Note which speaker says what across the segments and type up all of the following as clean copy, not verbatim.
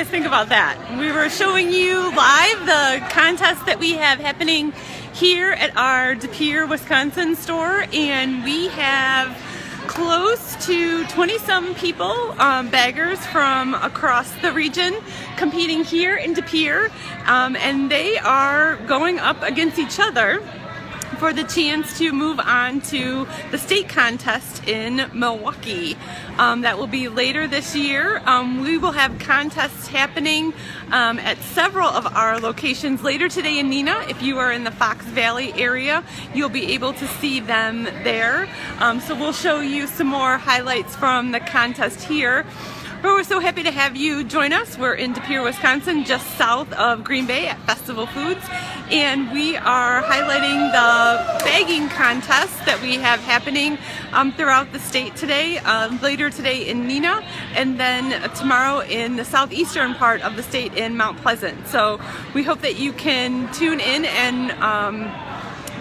Speaker 1: guys think about that? We were showing you live the contest that we have happening here at our De Pere, Wisconsin store, and we have close to 20-some people, baggers from across the region, competing here in De Pere, and they are going up against each other for the chance to move on to the state contest in Milwaukee. That will be later this year. We will have contests happening at several of our locations later today in Neenah. If you are in the Fox Valley area, you'll be able to see them there. So we'll show you some more highlights from the contest here. But we're so happy to have you join us. We're in De Pere, Wisconsin, just south of Green Bay at Festival Foods. And we are highlighting the bagging contest that we have happening throughout the state today, later today in Neenah, and then tomorrow in the southeastern part of the state in Mount Pleasant. So we hope that you can tune in and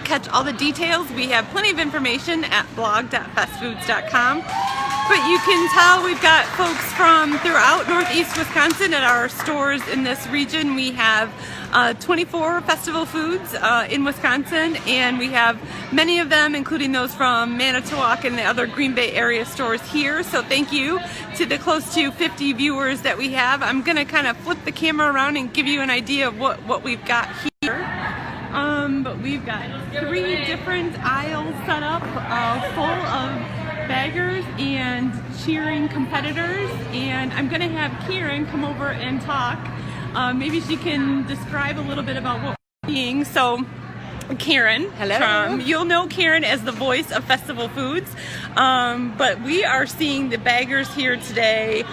Speaker 1: catch all the details. We have plenty of information at blog.festfoods.com. But you can tell we've got folks from throughout northeast Wisconsin at our stores in this region. We have 24 Festival Foods in Wisconsin, and we have many of them, including those from Manitowoc and the other Green Bay area stores here. So thank you to the close to 50 viewers that we have. I'm going to kind of flip the camera around and give you an idea of what we've got here. But we've got 3 different aisles set up full of baggers and cheering competitors, and I'm going to have Karen come over and talk. Maybe she can describe a little bit about what we're seeing. So Karen,
Speaker 2: hello.
Speaker 1: You'll know Karen as the voice of Festival Foods, but we are seeing the baggers here today,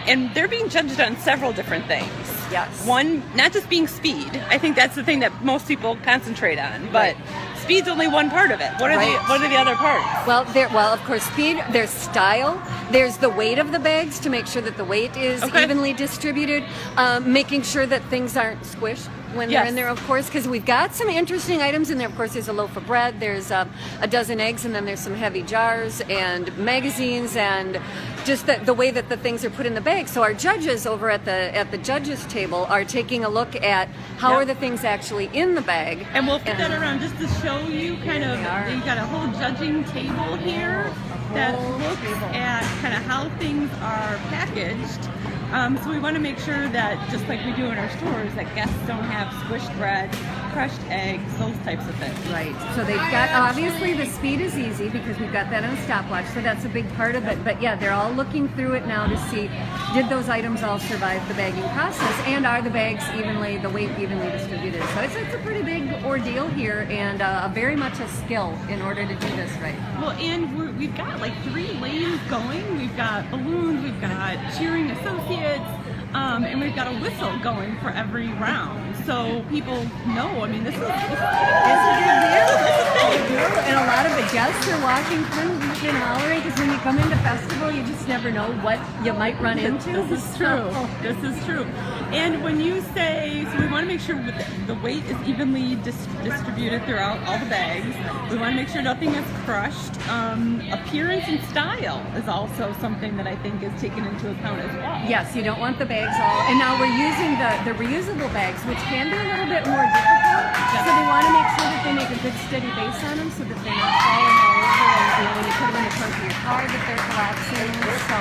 Speaker 1: and they're being judged on several different things.
Speaker 2: Yes.
Speaker 1: One, not just being speed. I think that's the thing that most people concentrate on, but speed's only one part of it. What are the other parts?
Speaker 2: Well, of course, speed. There's style. There's the weight of the bags to make sure that the weight is evenly distributed. Making sure that things aren't squished when they're in there, of course, because we've got some interesting items in there. Of course, there's a loaf of bread, there's a dozen eggs, and then there's some heavy jars and magazines, and just the way that the things are put in the bag. So our judges over at the judges table are taking a look at how are the things actually in the bag.
Speaker 1: And we'll flip that around just to show you kind of, you've got a whole judging table here that looks at kind of how things are packaged. So we want to make sure that, just like we do in our stores, that guests don't have squished bread, crushed eggs, those types of things.
Speaker 2: Right. So they've got, obviously the speed is easy because we've got that on a stopwatch, so that's a big part of it. But yeah, they're all looking through it now to see, did those items all survive the bagging process, and are the bags the weight evenly distributed? So it's a pretty big ordeal here, and very much a skill in order to do this right.
Speaker 1: Well, and we've got like 3 lanes going. We've got balloons, we've got cheering associates, and we've got a whistle going for every round. So people know, I mean, this is a big
Speaker 2: deal. And a lot of the guests are walking through, hooting and hollering, because when you come into festival, you just never know what you might run into.
Speaker 1: This is true. This is true. And when you say, so we want to make sure the weight is evenly distributed throughout all the bags. We want to make sure nothing is crushed. Appearance and style is also something that I think is taken into account as well.
Speaker 2: Yes, you don't want the bags all. And now we're using the reusable bags, which can be a little bit more difficult. Yeah. So they want to make sure that they make a good steady base on them so that they're not falling all over. And when you put them in the trunk of your car, that they're collapsing. So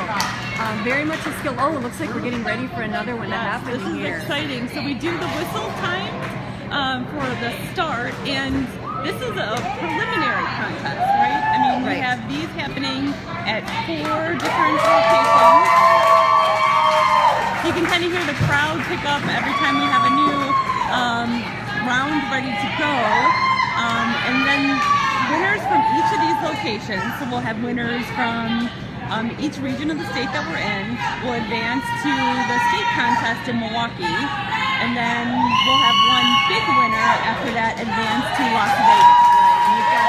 Speaker 2: very much a skill. Oh, it looks like we're getting ready for another one to happen here.
Speaker 1: This is exciting. So we do the whistle time for the start, and this is a preliminary contest, right? I mean, we have these happening at 4 different locations. You can kind of hear the crowd pick up every time we have a new round ready to go. And then winners from each of these locations, so we'll have winners from each region of the state that we're in, will advance to the state contest in Milwaukee. And then we'll have one big winner after that advance to Las Vegas.
Speaker 2: And you've got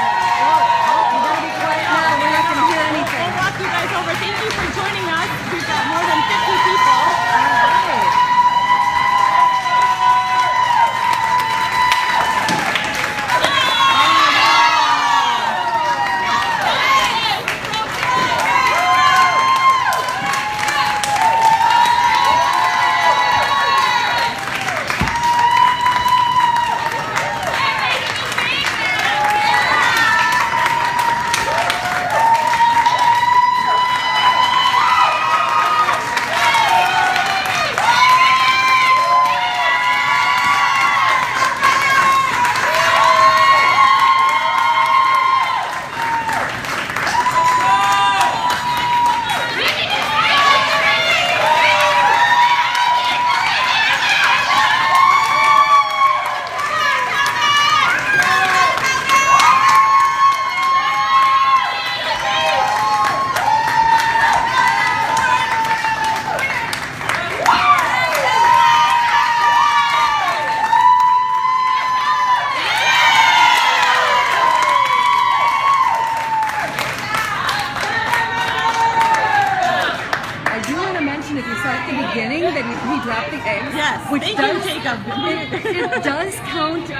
Speaker 2: you gotta be quiet now. We're not gonna hear anything.
Speaker 1: We'll walk you guys over. Thank you for joining us. We've got more than 50 people.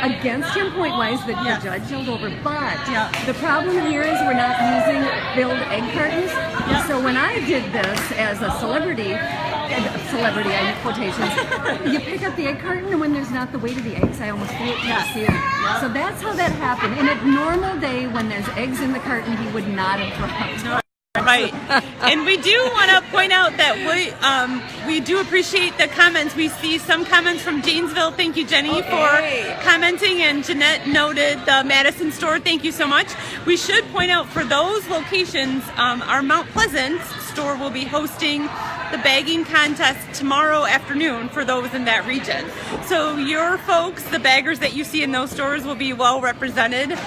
Speaker 2: against him point-wise that
Speaker 1: Yes.
Speaker 2: the judge held over. But
Speaker 1: Yeah.
Speaker 2: the problem here is we're not using filled egg cartons.
Speaker 1: Yeah.
Speaker 2: So when I did this as a celebrity, I use quotations, you pick up the egg carton, and when there's not the weight of the eggs, I almost threw it to the ceiling. So that's how that happened. In a normal day, when there's eggs in the carton, he would not have dropped.
Speaker 1: Right. And we do want to point out that we do appreciate the comments. We see some comments from Janesville. Thank you, Jenny, for commenting. And Jeanette noted the Madison store. Thank you so much. We should point out for those locations, our Mount Pleasant store will be hosting the bagging contest tomorrow afternoon for those in that region. So your folks, the baggers that you see in those stores, will be well represented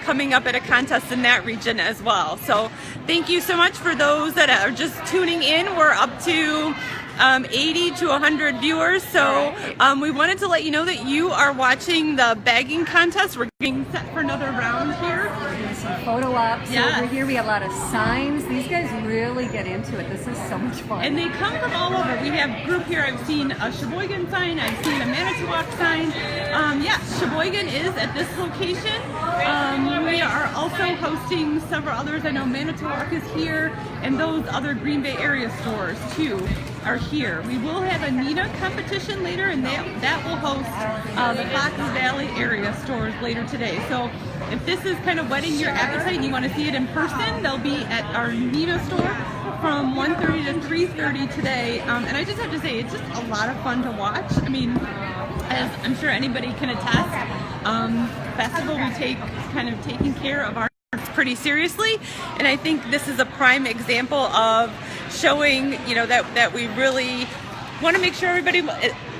Speaker 1: coming up at a contest in that region as well. So thank you so much for those that are just tuning in. We're up to 80 to 100 viewers. So we wanted to let you know that you are watching the bagging contest. We're getting set for another round here.
Speaker 2: Some photo ops
Speaker 1: Yes.
Speaker 2: over here. We have a lot of signs. These guys really get into it. This is so much fun.
Speaker 1: And they come from all over. We have a group here. I've seen a Sheboygan sign. I've seen a Manitowoc sign. Yes, Sheboygan is at this location. We are also hosting several others. I know Manitowoc is here, and those other Green Bay area stores too are here. We will have a NINA competition later, and that will host the Fox Valley area stores later today. So if this is kind of whetting your appetite and you want to see it in person, they'll be at our NINA store from 1:30 to 3:30 today. And I just have to say, it's just a lot of fun to watch. I mean, as I'm sure anybody can attest, festival, we take kind of taking care of our pretty seriously, and I think this is a prime example of showing, that we really want to make sure everybody,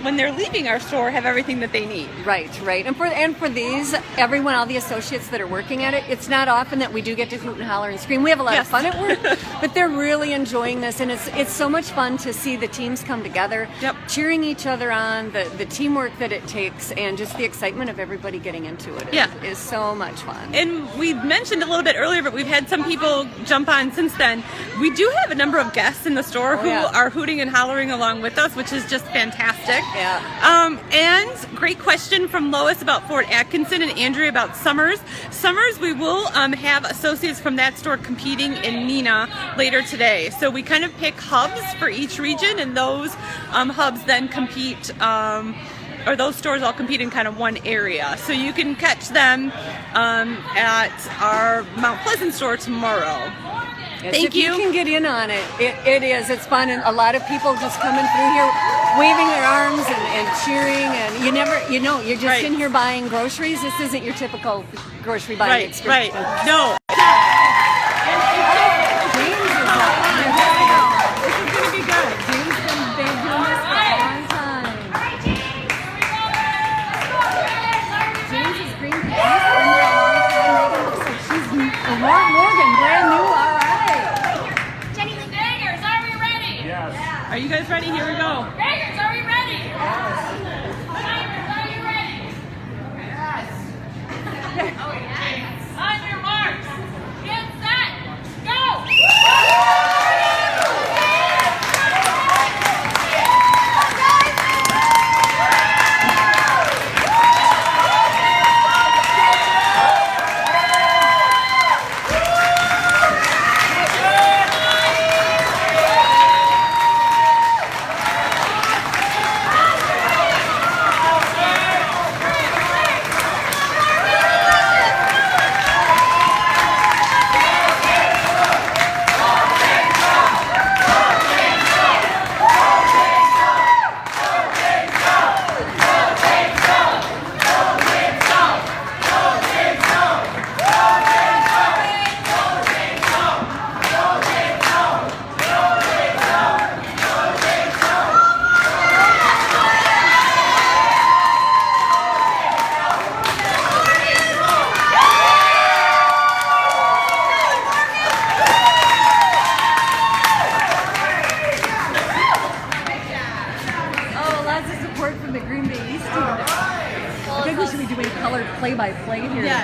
Speaker 1: when they're leaving our store, have everything that they need.
Speaker 2: Right. And for these, everyone, all the associates that are working at it, it's not often that we do get to hoot and holler and scream. We have a lot of fun at work, but they're really enjoying this, and it's so much fun to see the teams come together, cheering each other on, the teamwork that it takes, and just the excitement of everybody getting into it is so much fun.
Speaker 1: And we mentioned a little bit earlier, but we've had some people jump on since then. We do have a number of guests in the store who are hooting and hollering along with us, which is just fantastic. And great question from Lois about Fort Atkinson and Andrea about Summers. Summers, we will have associates from that store competing in NINA later today. So we kind of pick hubs for each region, and those hubs then compete, or those stores all compete in kind of one area. So you can catch them at our Mount Pleasant store tomorrow. Thank you.
Speaker 2: You can get in on it. It is. It's fun, and a lot of people just coming through here, waving their arms and cheering. And you're just in here buying groceries. This isn't your typical grocery buying experience.
Speaker 1: Right. No.
Speaker 2: James is up. This is going to be good. James has been doing this for a long time. James is green. He's been there a long time. Megan looks like she's Morgan, brand new. All right.
Speaker 1: Are you guys ready? Here we go.
Speaker 3: Baggers, are we ready? Yes. Are you ready? Yes. Oh, yes. On your marks. Get set. Go.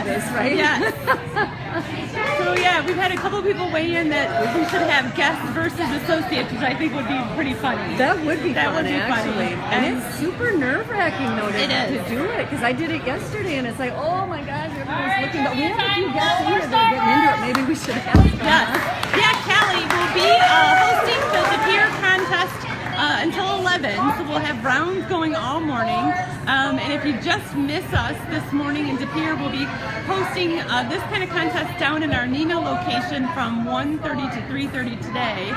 Speaker 2: this, right?
Speaker 1: Yes. So yeah, we've had a couple people weigh in that we should have guests versus associates, which I think would be pretty funny.
Speaker 2: That would be
Speaker 1: That
Speaker 2: fun,
Speaker 1: would be
Speaker 2: actually.
Speaker 1: funny.
Speaker 2: And it's super nerve-wracking, though,
Speaker 1: It
Speaker 2: to
Speaker 1: is.
Speaker 2: do it, because I did it yesterday, and it's like, oh my gosh, everyone's looking. But we have a few guests in here that are getting into it. Maybe we should have them.
Speaker 1: Yes. Yeah, Callie will be hosting the peer contest until 11, so we'll have rounds going all morning. And if you just miss us this morning in De Pere, we'll be hosting this kind of contest down in our Neenah location from 1:30 to 3:30 today.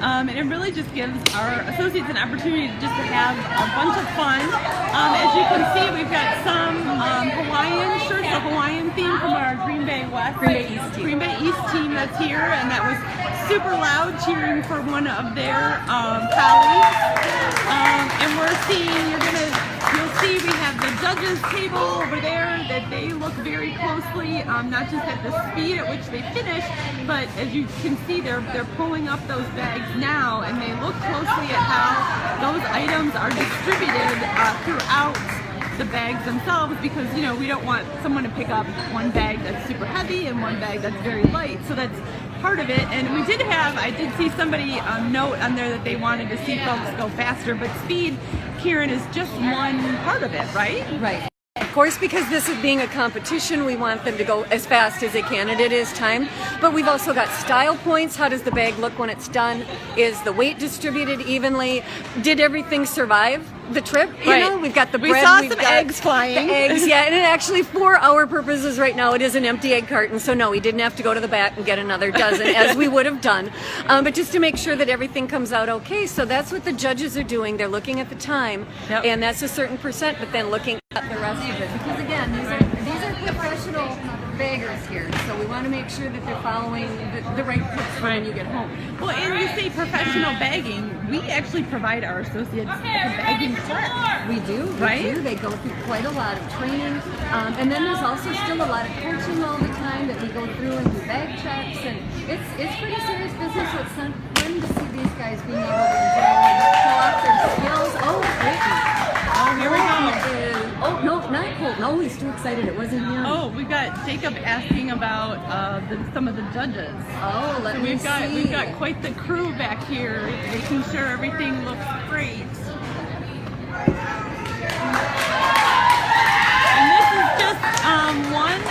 Speaker 1: And it really just gives our associates an opportunity to just have a bunch of fun. As you can see, we've got some Hawaiian shirts, a Hawaiian theme from our Green Bay East team that's here, and that was super loud cheering for one of their colleagues. And we're seeing, you'll see we have the judges table over there that they look very closely, not just at the speed at which they finish, but as you can see, they're pulling up those bags now, and they look closely at how those items are distributed throughout the bags themselves, because we don't want someone to pick up one bag that's super heavy and one bag that's very light. So that's part of it. And I did see somebody note on there that they wanted to see folks go faster, but speed, Karen, is just one part of it, right?
Speaker 2: Right. Of course, because this is being a competition, we want them to go as fast as they can, and it is timed. But we've also got style points. How does the bag look when it's done? Is the weight distributed evenly? Did everything survive the trip?
Speaker 1: Right.
Speaker 2: We've got the bread.
Speaker 1: We saw
Speaker 2: we've
Speaker 1: some
Speaker 2: got
Speaker 1: eggs flying.
Speaker 2: The eggs, yeah. And it actually, for our purposes right now, it is an empty egg carton. So no, we didn't have to go to the back and get another dozen, as we would have done. But just to make sure that everything comes out okay. So that's what the judges are doing. They're looking at the time, and that's a certain percent, but then looking at the rest of it. Because again, these are professional baggers here, so we want to make sure that they're following the right tips when you get home.
Speaker 1: Well, and you say professional bagging, we actually provide our associates a bagging class.
Speaker 2: We do,
Speaker 1: right?
Speaker 2: They go through quite a lot of training, and then there's also still a lot of coaching all the time that we go through and do bag checks, and it's pretty serious business. So it's fun to see these guys being able to show off their skills. Oh, wait.
Speaker 1: Oh, here we go.
Speaker 2: Oh, no, not Colt. No, he's too excited. It wasn't him.
Speaker 1: Oh, we've got Jacob asking about some of the judges.
Speaker 2: Oh,
Speaker 1: So we've got quite the crew back here, making sure everything looks great. And this is just one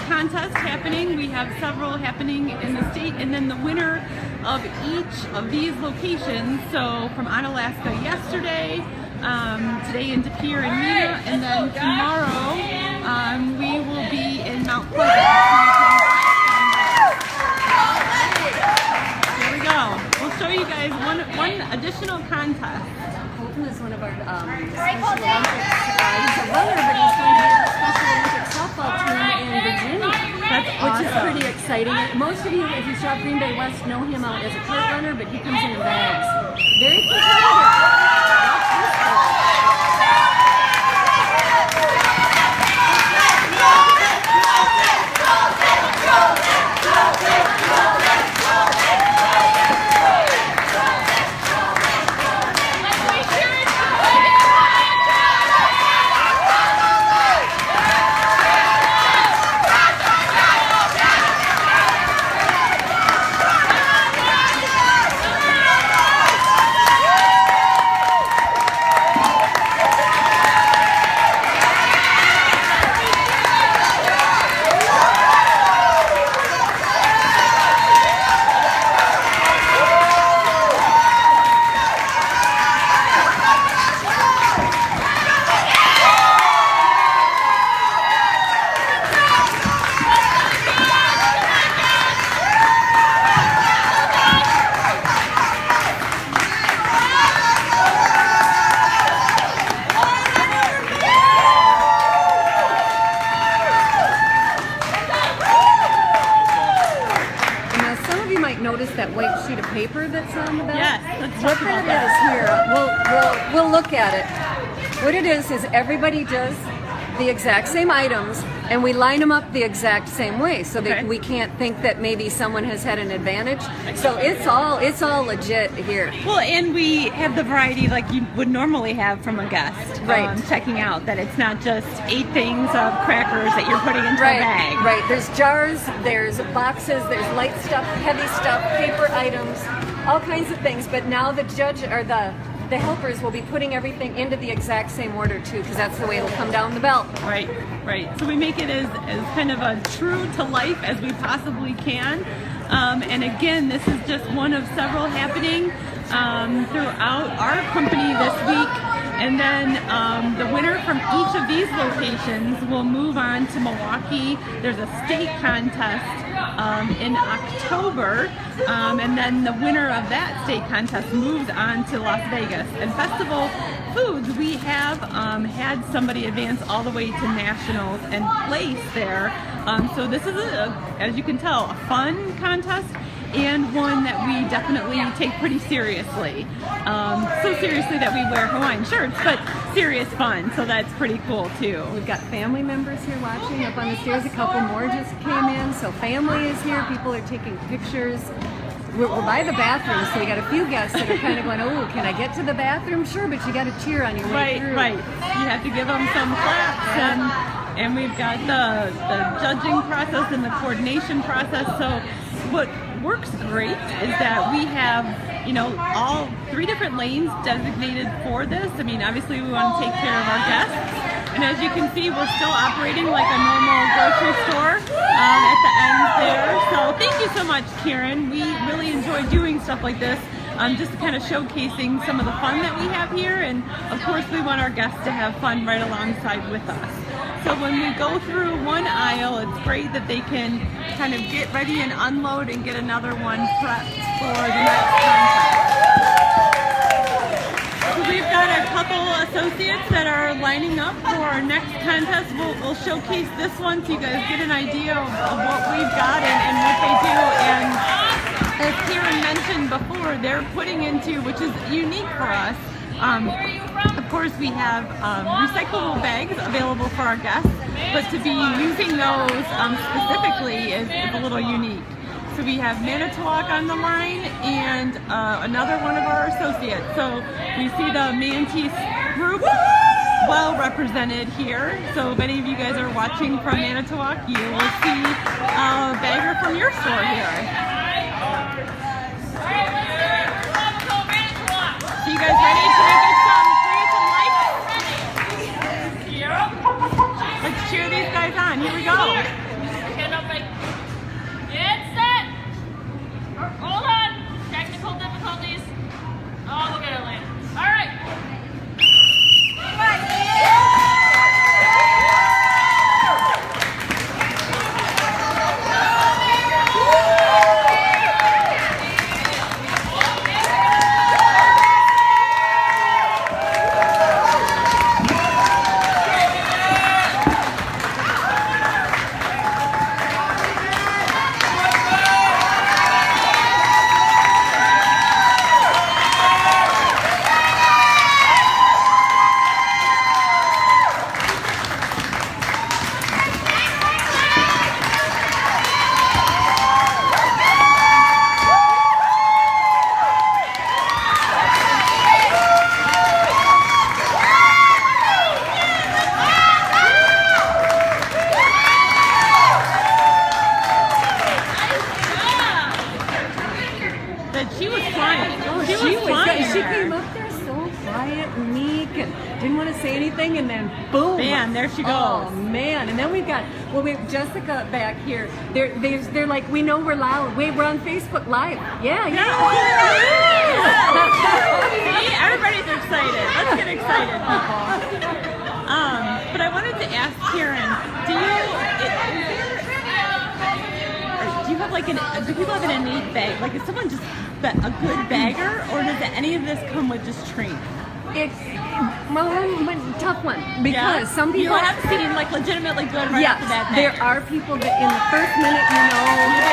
Speaker 1: contest happening. We have several happening in the state, and then the winner of each of these locations. So from Onalaska yesterday. Today in De Pere and Neenah, and then tomorrow we will be in Mount Pleasant. Here we go. We'll show you guys one additional contest.
Speaker 2: Colton is one of our Special Olympics. He's a runner, but he's going to be on the Special Olympic softball team in Virginia.
Speaker 1: That's
Speaker 2: Which is
Speaker 1: awesome.
Speaker 2: pretty exciting. Most of you, if you shop Green Bay West, know him out as a kart runner, but he comes in bags. Very competitive. That white sheet of paper that's on the back.
Speaker 1: Yes, let's
Speaker 2: what
Speaker 1: talk
Speaker 2: that
Speaker 1: about
Speaker 2: is here. We'll look at it. What it is everybody does the exact same items, and we line them up the exact same way, so that
Speaker 1: Okay.
Speaker 2: we can't think that maybe someone has had an advantage. So it's all legit here.
Speaker 1: Well, and we have the variety like you would normally have from a guest.
Speaker 2: Right.
Speaker 1: Checking out that it's not just 8 things of crackers that you're putting into a bag.
Speaker 2: Right. There's jars, there's boxes, there's light stuff, heavy stuff, paper items, all kinds of things. But now the judge or the helpers will be putting everything into the exact same order too, because that's the way it'll come down the belt.
Speaker 1: Right, right. So we make it as kind of a true to life as we possibly can. And again, this is just one of several happening throughout our company this week. And then the winner from each of these locations will move on to Milwaukee. There's a state contest in October, and then the winner of that state contest moves on to Las Vegas. And Festival Foods, we have had somebody advance all the way to nationals and place there. So this is, as you can tell, a fun contest and one that we definitely take pretty seriously. So seriously that we wear Hawaiian shirts, but serious fun, so that's pretty cool too.
Speaker 2: We've got family members here watching up on the stairs. A couple more just came in, so family is here. People are taking pictures. We're by the bathroom, so we got a few guests that are kind of going, oh, can I get to the bathroom? Sure, but you got to cheer on your way through.
Speaker 1: Right. You have to give them some claps, and we've got the judging process and the coordination process. So what works great is that we have, all 3 different lanes designated for this. I mean, obviously we want to take care of our guests. And as you can see, we're still operating like a normal grocery store at the end there. So thank you so much, Karen. We really enjoy doing stuff like this, just kind of showcasing some of the fun that we have here. And of course, we want our guests to have fun right alongside with us. So when we go through one aisle, it's great that they can kind of get ready and unload and get another one prepped for the next contest. So we've got a couple associates that are lining up for our next contest. We'll showcase this one so you guys get an idea of what we've got and what they do. And as Karen mentioned before, they're putting into, which is unique for us, of course, we have recyclable bags available for our guests, but to be using those specifically is a little unique. So we have Manitowoc on the line and another one of our associates. So we see the Mantis group well represented here. So if any of you guys are watching from Manitowoc, you will see a bagger from your store here. So you guys ready? Can I get some likes? Let's cheer these guys on. Here we go.
Speaker 3: Get set. Hold on. Technical difficulties. Oh, we'll get it later. All right.
Speaker 1: She was flying. She
Speaker 2: came up there so quiet and meek and didn't want to say anything, and then boom,
Speaker 1: man, there she goes.
Speaker 2: Oh man! And then we have Jessica back here. They're like, we know we're loud. Wait, we're on Facebook Live. Yeah.
Speaker 1: See, everybody's excited. Let's get excited, people. But I wanted to ask Karen, do people have an innate bag? Like, is someone just a good bagger, or does any of this come with just training?
Speaker 2: It's tough one, because some people
Speaker 1: have seen like legitimately good right off the bat.
Speaker 2: There are people that in the first minute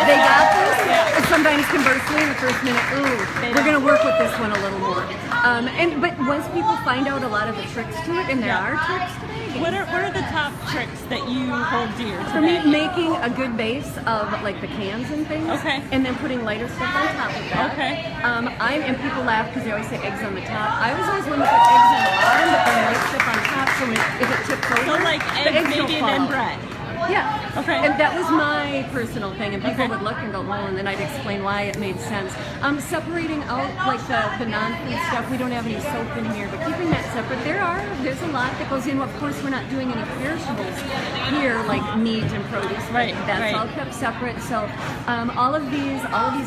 Speaker 2: they got this. sometimes conversely, in the first minute, ooh, we're going to work with this one a little more. But once people find out a lot of the tricks to it, and there are tricks to it.
Speaker 1: What are the top tricks that you hold dear today?
Speaker 2: For me, making a good base of like the cans and things,
Speaker 1: okay,
Speaker 2: and then putting lighter stuff on top of that.
Speaker 1: Okay.
Speaker 2: And people laugh because they always say eggs on the top. I was always one that put eggs on the bottom, but then light stuff on top. So if it tips over,
Speaker 1: so like
Speaker 2: the eggs
Speaker 1: maybe
Speaker 2: don't fall
Speaker 1: then
Speaker 2: out.
Speaker 1: bread.
Speaker 2: Yeah.
Speaker 1: Okay.
Speaker 2: And that was my personal thing, and people would look and go, well, and then I'd explain why it made sense. Separating out like the non-food stuff, we don't have any soap in here, but keeping that separate. There's a lot that goes in. Of course, we're not doing any perishables here, like meat and produce.
Speaker 1: Right.
Speaker 2: That's all kept separate. So all of these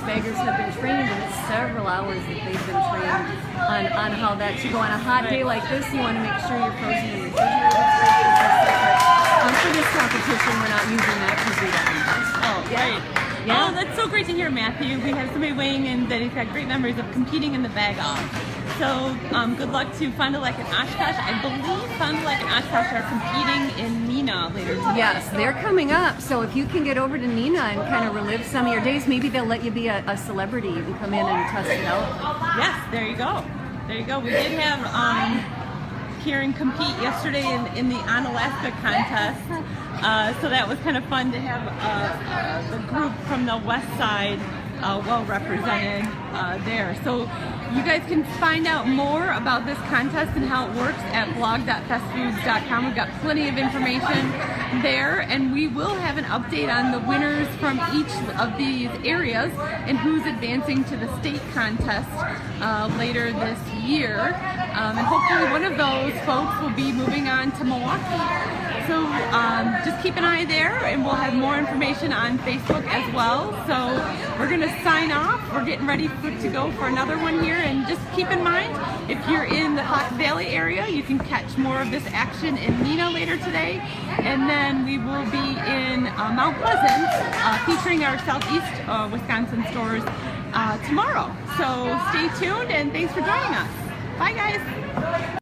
Speaker 2: baggers have been trained, and it's several hours that they've been trained on how that should go. On a hot day like this, you want to make sure you're frozen and refrigerated. For this competition, we're not using that because we don't.
Speaker 1: Oh, right. Yeah. Oh, that's so great to hear, Matthew. We have somebody weighing in that he's got great memories of competing in the bag-off. So good luck to Fond du Lac and Oshkosh. I believe Fond du Lac and Oshkosh are competing in Neenah later today.
Speaker 2: Yes, they're coming up. So if you can get over to Neenah and kind of relive some of your days, maybe they'll let you be a celebrity. You can come in and test it out.
Speaker 1: Yes, there you go. There you go. We did have Kieran compete yesterday in the On Alaska contest. So that was kind of fun to have the group from the west side well represented there. So you guys can find out more about this contest and how it works at blog.festfoods.com. We've got plenty of information there, and we will have an update on the winners from each of these areas and who's advancing to the state contest later this year. And hopefully one of those folks will be moving on to Milwaukee. So just keep an eye there, and we'll have more information on Facebook as well. So we're going to sign off. We're getting ready to go for another one here, and just keep in mind, if you're in the Hawk Valley area, you can catch more of this action in Neenah later today, and then we will be in Mount Pleasant featuring our Southeast Wisconsin stores tomorrow. So stay tuned, and thanks for joining us. Bye, guys.